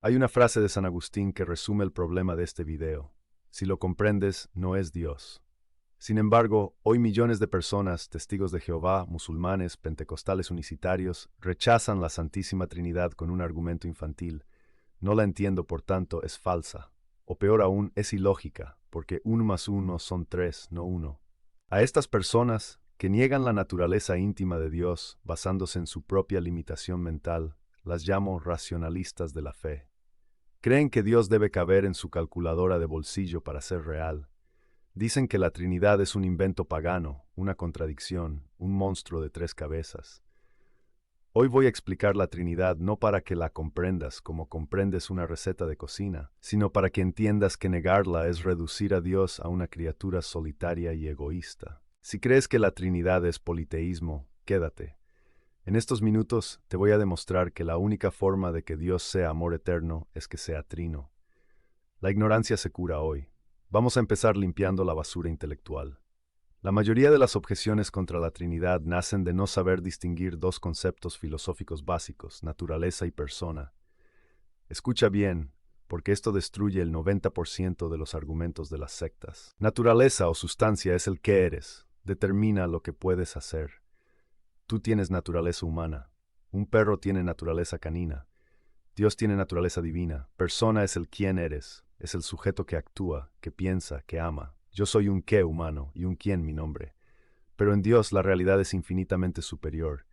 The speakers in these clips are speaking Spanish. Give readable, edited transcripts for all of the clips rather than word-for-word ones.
Hay una frase de San Agustín que resume el problema de este video. Si lo comprendes, no es Dios. Sin embargo, hoy millones de personas, testigos de Jehová, musulmanes, pentecostales unicitarios, rechazan la Santísima Trinidad con un argumento infantil. No la entiendo, por tanto, es falsa. O peor aún, es ilógica, porque 1 más 1 son 3, no 1. A estas personas, que niegan la naturaleza íntima de Dios basándose en su propia limitación mental, las llamo racionalistas de la fe. Creen que Dios debe caber en su calculadora de bolsillo para ser real. Dicen que la Trinidad es un invento pagano, una contradicción, un monstruo de 3 cabezas. Hoy voy a explicar la Trinidad no para que la comprendas como comprendes una receta de cocina, sino para que entiendas que negarla es reducir a Dios a una criatura solitaria y egoísta. Si crees que la Trinidad es politeísmo, quédate. En estos minutos te voy a demostrar que la única forma de que Dios sea amor eterno es que sea trino. La ignorancia se cura hoy. Vamos a empezar limpiando la basura intelectual. La mayoría de las objeciones contra la Trinidad nacen de no saber distinguir dos conceptos filosóficos básicos, naturaleza y persona. Escucha bien, porque esto destruye el 90% de los argumentos de las sectas. Naturaleza o sustancia es el que eres, determina lo que puedes hacer. Tú tienes naturaleza humana. Un perro tiene naturaleza canina. Dios tiene naturaleza divina. Persona es el quién eres. Es el sujeto que actúa, que piensa, que ama. Yo soy un qué humano y un quién mi nombre. Pero en Dios la realidad es infinitamente superior.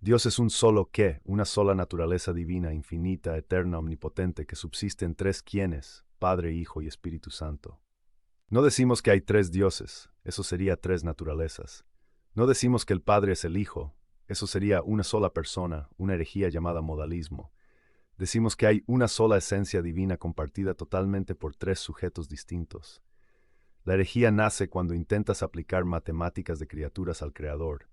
Dios es un solo qué, una sola naturaleza divina, infinita, eterna, omnipotente, que subsiste en 3 quiénes, Padre, Hijo y Espíritu Santo. No decimos que hay 3 dioses, eso sería 3 naturalezas. No decimos que el Padre es el Hijo, eso sería una sola persona, una herejía llamada modalismo. Decimos que hay una sola esencia divina compartida totalmente por 3 sujetos distintos. La herejía nace cuando intentas aplicar matemáticas de criaturas al Creador.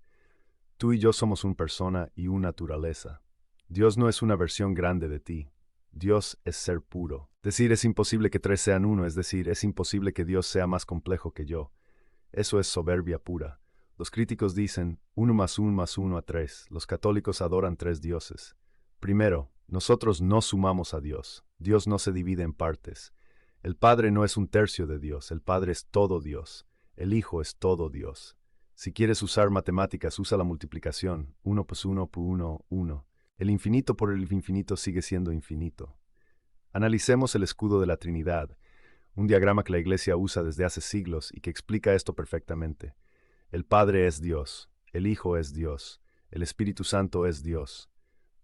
Tú y yo somos una persona y una naturaleza. Dios no es una versión grande de ti. Dios es ser puro. Decir es imposible que 3 sean 1, es decir, es imposible que Dios sea más complejo que yo. Eso es soberbia pura. Los críticos dicen 1 más 1 más 1 a 3. Los católicos adoran 3 dioses. Primero, nosotros no sumamos a Dios. Dios no se divide en partes. El Padre no es un tercio de Dios, el Padre es todo Dios. El Hijo es todo Dios. Si quieres usar matemáticas, usa la multiplicación. 1 por 1 por 1, 1. El infinito por el infinito sigue siendo infinito. Analicemos el escudo de la Trinidad, un diagrama que la Iglesia usa desde hace siglos y que explica esto perfectamente. El Padre es Dios, el Hijo es Dios, el Espíritu Santo es Dios.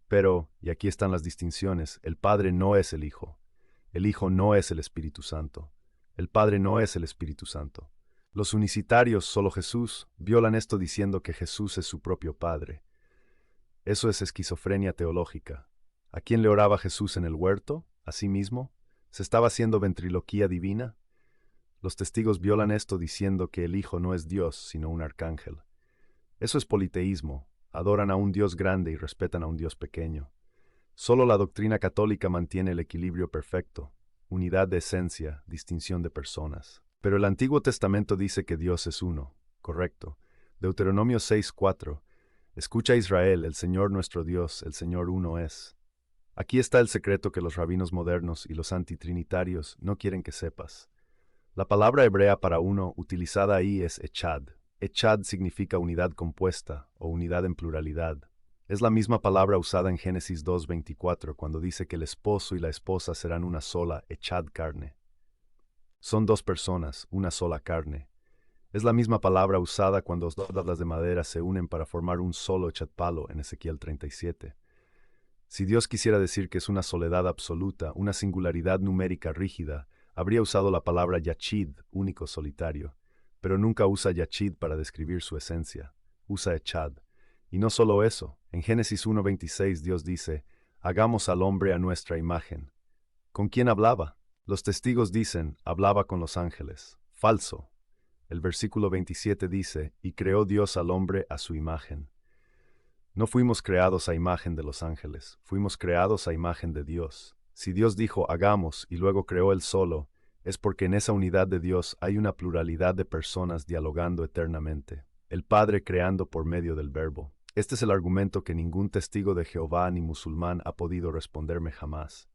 Pero, y aquí están las distinciones, el Padre no es el Hijo no es el Espíritu Santo, el Padre no es el Espíritu Santo. Los unicitarios, solo Jesús, violan esto diciendo que Jesús es su propio Padre. Eso es esquizofrenia teológica. ¿A quién le oraba Jesús en el huerto? ¿A sí mismo? ¿Se estaba haciendo ventriloquía divina? Los testigos violan esto diciendo que el Hijo no es Dios, sino un arcángel. Eso es politeísmo. Adoran a un Dios grande y respetan a un Dios pequeño. Solo la doctrina católica mantiene el equilibrio perfecto, unidad de esencia, distinción de personas. Pero el Antiguo Testamento dice que Dios es uno, correcto. Deuteronomio 6:4. Escucha Israel, el Señor nuestro Dios, el Señor uno es. Aquí está el secreto que los rabinos modernos y los antitrinitarios no quieren que sepas. La palabra hebrea para uno utilizada ahí es echad. Echad significa unidad compuesta o unidad en pluralidad. Es la misma palabra usada en Génesis 2:24 cuando dice que el esposo y la esposa serán una sola, echad carne. Son 2 personas, una sola carne. Es la misma palabra usada cuando 2 tablas de madera se unen para formar un solo echad palo en Ezequiel 37. Si Dios quisiera decir que es una soledad absoluta, una singularidad numérica rígida, habría usado la palabra yachid, único solitario, pero nunca usa yachid para describir su esencia. Usa echad. Y no solo eso, en Génesis 1:26 Dios dice, hagamos al hombre a nuestra imagen. ¿Con quién hablaba? Los testigos dicen, hablaba con los ángeles. Falso. El versículo 27 dice, y creó Dios al hombre a su imagen. No fuimos creados a imagen de los ángeles, fuimos creados a imagen de Dios. Si Dios dijo hagamos y luego creó él solo, es porque en esa unidad de Dios hay una pluralidad de personas dialogando eternamente. El Padre creando por medio del Verbo. Este es el argumento que ningún testigo de Jehová ni musulmán ha podido responderme jamás.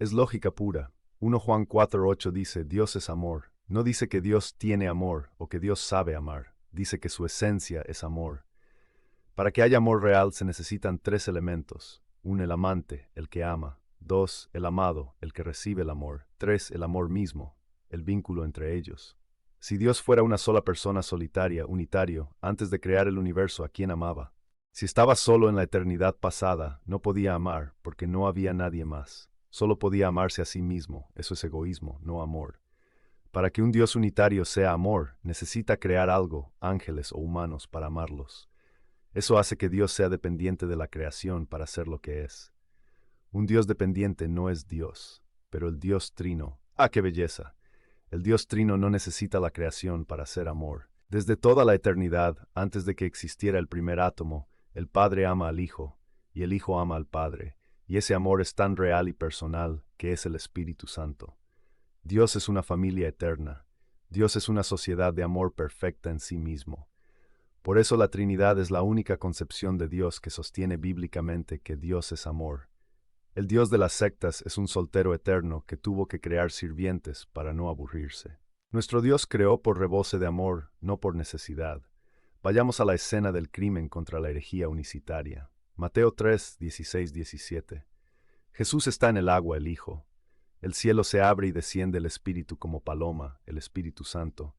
Es lógica pura. 1 Juan 4:8 dice, Dios es amor. No dice que Dios tiene amor o que Dios sabe amar. Dice que su esencia es amor. Para que haya amor real se necesitan tres elementos. 1, el amante, el que ama. 2, el amado, el que recibe el amor. 3, el amor mismo, el vínculo entre ellos. Si Dios fuera una sola persona solitaria, unitario, antes de crear el universo, ¿a quién amaba? Si estaba solo en la eternidad pasada, no podía amar, porque no había nadie más. Solo podía amarse a sí mismo. Eso es egoísmo, no amor. Para que un Dios unitario sea amor, necesita crear algo, ángeles o humanos, para amarlos. Eso hace que Dios sea dependiente de la creación para ser lo que es. Un Dios dependiente no es Dios, pero el Dios trino, ¡ah, qué belleza! El Dios trino no necesita la creación para ser amor. Desde toda la eternidad, antes de que existiera el primer átomo, el Padre ama al Hijo, y el Hijo ama al Padre, y ese amor es tan real y personal que es el Espíritu Santo. Dios es una familia eterna. Dios es una sociedad de amor perfecta en sí mismo. Por eso la Trinidad es la única concepción de Dios que sostiene bíblicamente que Dios es amor. El Dios de las sectas es un soltero eterno que tuvo que crear sirvientes para no aburrirse. Nuestro Dios creó por rebose de amor, no por necesidad. Vayamos a la escena del crimen contra la herejía unicitaria. Mateo 3, 16, 17. Jesús está en el agua, el Hijo. El cielo se abre y desciende el Espíritu como paloma, el Espíritu Santo.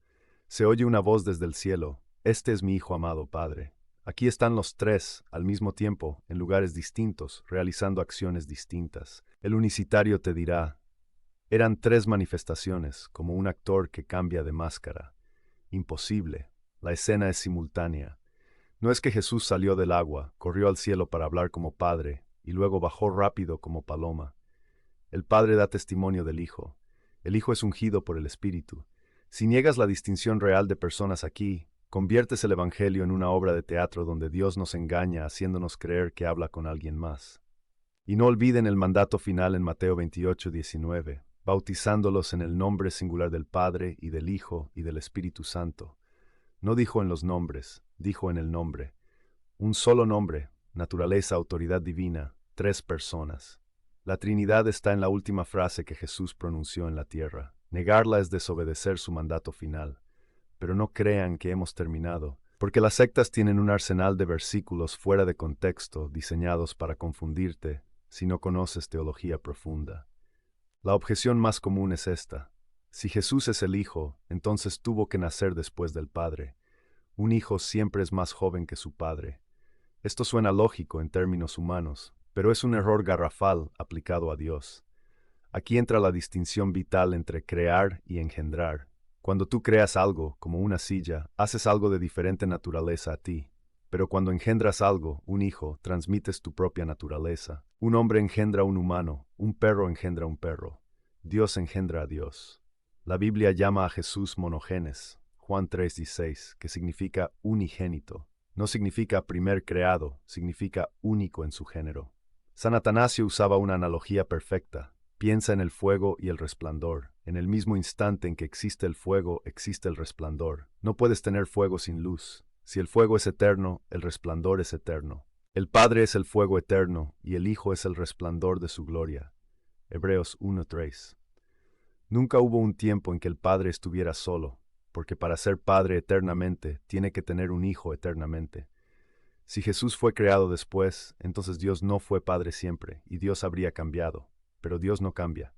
Se oye una voz desde el cielo, este es mi Hijo amado, Padre. Aquí están los tres, al mismo tiempo, en lugares distintos, realizando acciones distintas. El unicitario te dirá, eran tres manifestaciones, como un actor que cambia de máscara. Imposible, la escena es simultánea. No es que Jesús salió del agua, corrió al cielo para hablar como Padre, y luego bajó rápido como paloma. El Padre da testimonio del Hijo. El Hijo es ungido por el Espíritu. Si niegas la distinción real de personas aquí, conviertes el Evangelio en una obra de teatro donde Dios nos engaña haciéndonos creer que habla con alguien más. Y no olviden el mandato final en Mateo 28, 19, bautizándolos en el nombre singular del Padre y del Hijo y del Espíritu Santo. No dijo en los nombres, dijo en el nombre. Un solo nombre, naturaleza, autoridad divina, tres personas. La Trinidad está en la última frase que Jesús pronunció en la tierra. Negarla es desobedecer su mandato final. Pero no crean que hemos terminado, porque las sectas tienen un arsenal de versículos fuera de contexto diseñados para confundirte si no conoces teología profunda. La objeción más común es esta. Si Jesús es el Hijo, entonces tuvo que nacer después del Padre. Un hijo siempre es más joven que su padre. Esto suena lógico en términos humanos, pero es un error garrafal aplicado a Dios. Aquí entra la distinción vital entre crear y engendrar. Cuando tú creas algo, como una silla, haces algo de diferente naturaleza a ti. Pero cuando engendras algo, un hijo, transmites tu propia naturaleza. Un hombre engendra un humano, un perro engendra un perro. Dios engendra a Dios. La Biblia llama a Jesús monogenes, Juan 3:16, que significa unigénito. No significa primer creado, significa único en su género. San Atanasio usaba una analogía perfecta. Piensa en el fuego y el resplandor. En el mismo instante en que existe el fuego, existe el resplandor. No puedes tener fuego sin luz. Si el fuego es eterno, el resplandor es eterno. El Padre es el fuego eterno, y el Hijo es el resplandor de su gloria. Hebreos 1:3. Nunca hubo un tiempo en que el Padre estuviera solo, porque para ser Padre eternamente, tiene que tener un Hijo eternamente. Si Jesús fue creado después, entonces Dios no fue Padre siempre, y Dios habría cambiado. Pero Dios no cambia.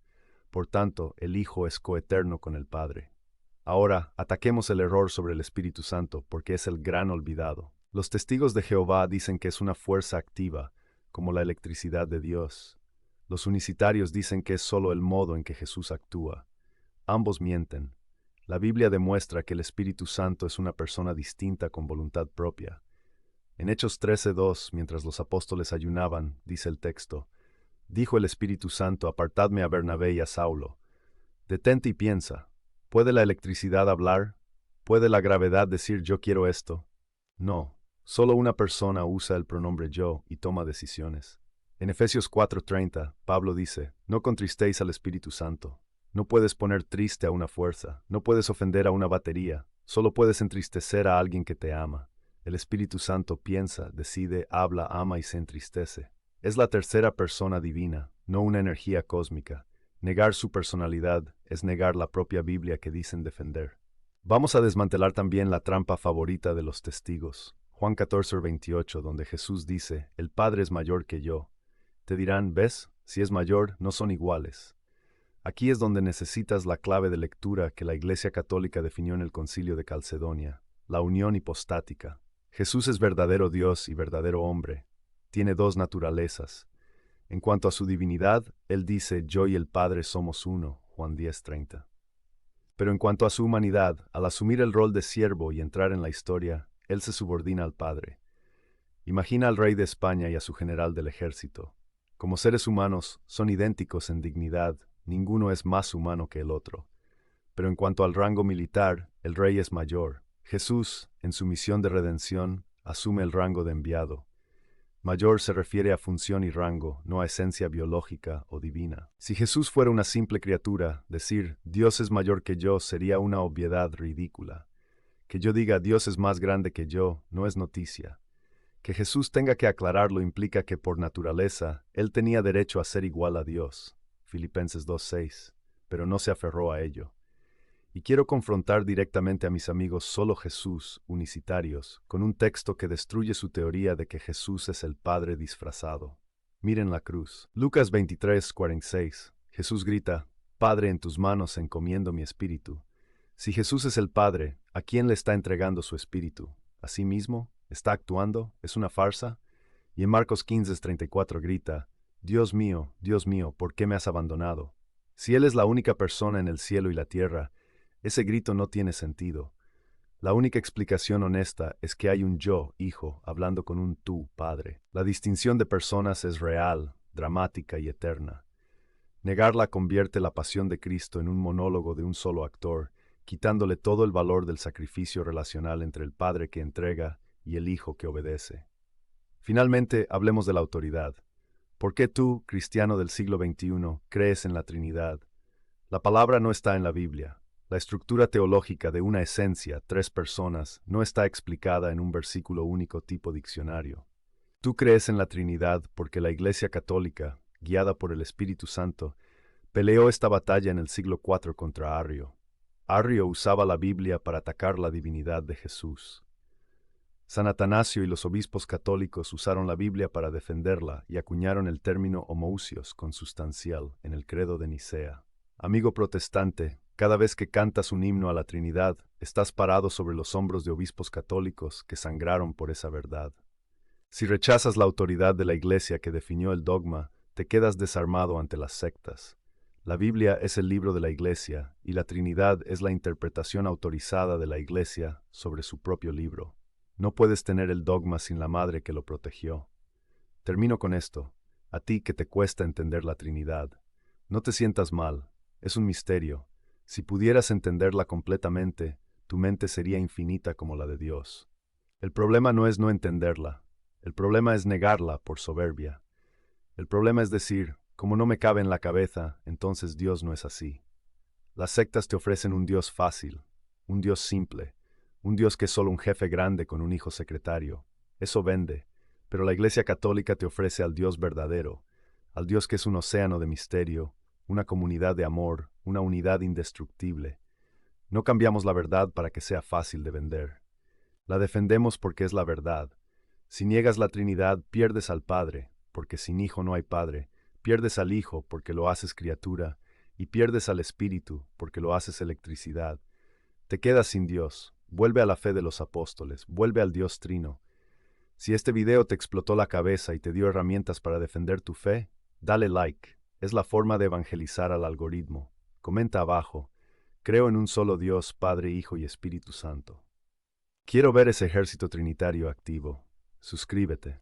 Por tanto, el Hijo es coeterno con el Padre. Ahora, ataquemos el error sobre el Espíritu Santo, porque es el gran olvidado. Los testigos de Jehová dicen que es una fuerza activa, como la electricidad de Dios. Los unicitarios dicen que es solo el modo en que Jesús actúa. Ambos mienten. La Biblia demuestra que el Espíritu Santo es una persona distinta con voluntad propia. En Hechos 13:2, mientras los apóstoles ayunaban, dice el texto, dijo el Espíritu Santo, apartadme a Bernabé y a Saulo. Detente y piensa, ¿puede la electricidad hablar? ¿Puede la gravedad decir yo quiero esto? No, solo una persona usa el pronombre yo y toma decisiones. En Efesios 4:30, Pablo dice, no contristéis al Espíritu Santo. No puedes poner triste a una fuerza, no puedes ofender a una batería, solo puedes entristecer a alguien que te ama. El Espíritu Santo piensa, decide, habla, ama y se entristece. Es la tercera persona divina, no una energía cósmica. Negar su personalidad es negar la propia Biblia que dicen defender. Vamos a desmantelar también la trampa favorita de los testigos. Juan 14:28, donde Jesús dice, el Padre es mayor que yo. Te dirán, ¿ves? Si es mayor, no son iguales. Aquí es donde necesitas la clave de lectura que la Iglesia Católica definió en el Concilio de Calcedonia, la unión hipostática. Jesús es verdadero Dios y verdadero hombre. Tiene dos naturalezas. En cuanto a su divinidad, Él dice, yo y el Padre somos uno, Juan 10:30. Pero en cuanto a su humanidad, al asumir el rol de siervo y entrar en la historia, Él se subordina al Padre. Imagina al rey de España y a su general del ejército. Como seres humanos, son idénticos en dignidad, ninguno es más humano que el otro. Pero en cuanto al rango militar, el rey es mayor. Jesús, en su misión de redención, asume el rango de enviado. Mayor se refiere a función y rango, no a esencia biológica o divina. Si Jesús fuera una simple criatura, decir Dios es mayor que yo sería una obviedad ridícula. Que yo diga Dios es más grande que yo no es noticia. Que Jesús tenga que aclararlo implica que por naturaleza Él tenía derecho a ser igual a Dios. Filipenses 2:6, pero no se aferró a ello. Y quiero confrontar directamente a mis amigos solo Jesús, unicitarios, con un texto que destruye su teoría de que Jesús es el Padre disfrazado. Miren la cruz. Lucas 23:46. Jesús grita, Padre, en tus manos encomiendo mi espíritu. Si Jesús es el Padre, ¿a quién le está entregando su espíritu? ¿A sí mismo? ¿Está actuando? ¿Es una farsa? Y en Marcos 15:34 grita, Dios mío, ¿por qué me has abandonado? Si Él es la única persona en el cielo y la tierra, ese grito no tiene sentido. La única explicación honesta es que hay un yo, hijo, hablando con un tú, padre. La distinción de personas es real, dramática y eterna. Negarla convierte la pasión de Cristo en un monólogo de un solo actor, quitándole todo el valor del sacrificio relacional entre el Padre que entrega y el Hijo que obedece. Finalmente, hablemos de la autoridad. ¿Por qué tú, cristiano del siglo XXI, crees en la Trinidad? La palabra no está en la Biblia. La estructura teológica de una esencia, tres personas, no está explicada en un versículo único tipo diccionario. Tú crees en la Trinidad porque la Iglesia Católica, guiada por el Espíritu Santo, peleó esta batalla en el siglo IV contra Arrio. Arrio usaba la Biblia para atacar la divinidad de Jesús. San Atanasio y los obispos católicos usaron la Biblia para defenderla y acuñaron el término homoousios consustancial en el credo de Nicea. Amigo protestante, cada vez que cantas un himno a la Trinidad, estás parado sobre los hombros de obispos católicos que sangraron por esa verdad. Si rechazas la autoridad de la Iglesia que definió el dogma, te quedas desarmado ante las sectas. La Biblia es el libro de la Iglesia y la Trinidad es la interpretación autorizada de la Iglesia sobre su propio libro. No puedes tener el dogma sin la madre que lo protegió. Termino con esto. A ti que te cuesta entender la Trinidad, no te sientas mal. Es un misterio. Si pudieras entenderla completamente, tu mente sería infinita como la de Dios. El problema no es no entenderla. El problema es negarla por soberbia. El problema es decir, como no me cabe en la cabeza, entonces Dios no es así. Las sectas te ofrecen un Dios fácil, un Dios simple, un Dios que es solo un jefe grande con un hijo secretario. Eso vende, pero la Iglesia Católica te ofrece al Dios verdadero, al Dios que es un océano de misterio, una comunidad de amor, una unidad indestructible. No cambiamos la verdad para que sea fácil de vender. La defendemos porque es la verdad. Si niegas la Trinidad, pierdes al Padre, porque sin Hijo no hay Padre, pierdes al Hijo porque lo haces criatura, y pierdes al Espíritu porque lo haces electricidad. Te quedas sin Dios. Vuelve a la fe de los apóstoles, vuelve al Dios Trino. Si este video te explotó la cabeza y te dio herramientas para defender tu fe, dale like. Es la forma de evangelizar al algoritmo. Comenta abajo. Creo en un solo Dios, Padre, Hijo y Espíritu Santo. Quiero ver ese ejército trinitario activo. Suscríbete.